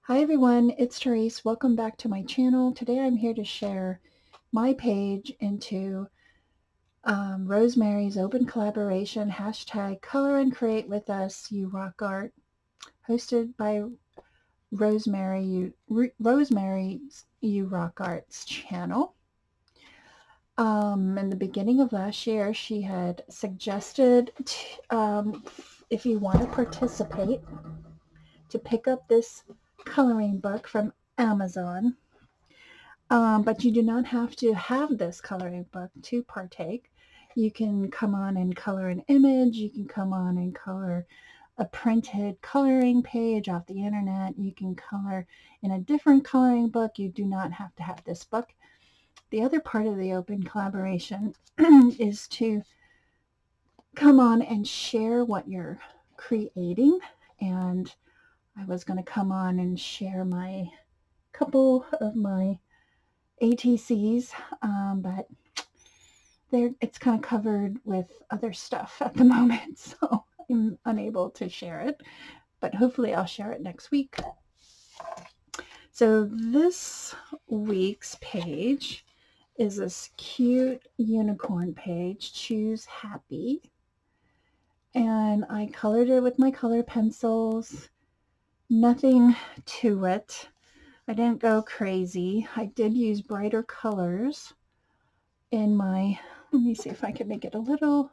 Hi everyone, it's Tereese. Welcome back to my channel. Today I'm here to share my page into Rosemary's open collaboration, hashtag Color and Create with Us, You Rock Art, hosted by Rosemary's You Rock Arts channel. In the beginning of last year, she had suggested if you want to participate, to pick up this coloring book from Amazon. But you do not have to have this coloring book to partake. You can come on and color an image. You can come on and color a printed coloring page off the internet. You can color in a different coloring book. You do not have to have this book. The other part of the open collaboration is to come on and share what you're creating. And I was going to come on and share my couple of my ATCs, but it's kind of covered with other stuff at the moment, so I'm unable to share it, but hopefully I'll share it next week. So this week's page is this cute unicorn page, Choose Happy, and I colored it with my color pencils. Nothing to it. I didn't go crazy. I did use brighter colors in my, let me see if I can make it a little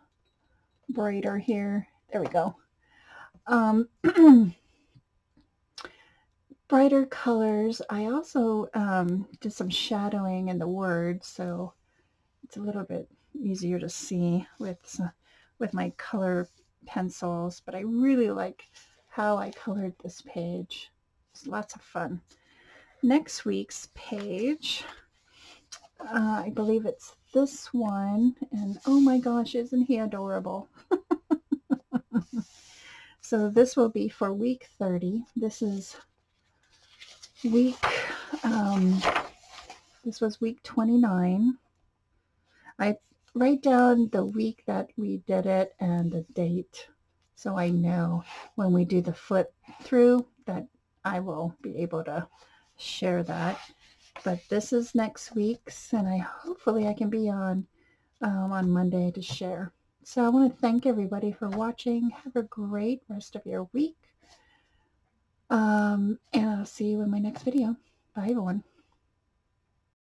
brighter here. There we go. Brighter colors. I also did some shadowing in the words, so it's a little bit easier to see with my color pencils, but I really like how I colored this page. It's lots of fun. Next week's page, I believe it's this one, and oh my gosh, isn't he adorable? So this will be for week 30. This is week, um, this was week 29. I write down the week that we did it and the date, so I know when we do the flip through that I will be able to share that. But this is next week's, and hopefully I can be on Monday to share. So I want to thank everybody for watching. Have a great rest of your week. And I'll see you in my next video. Bye, everyone.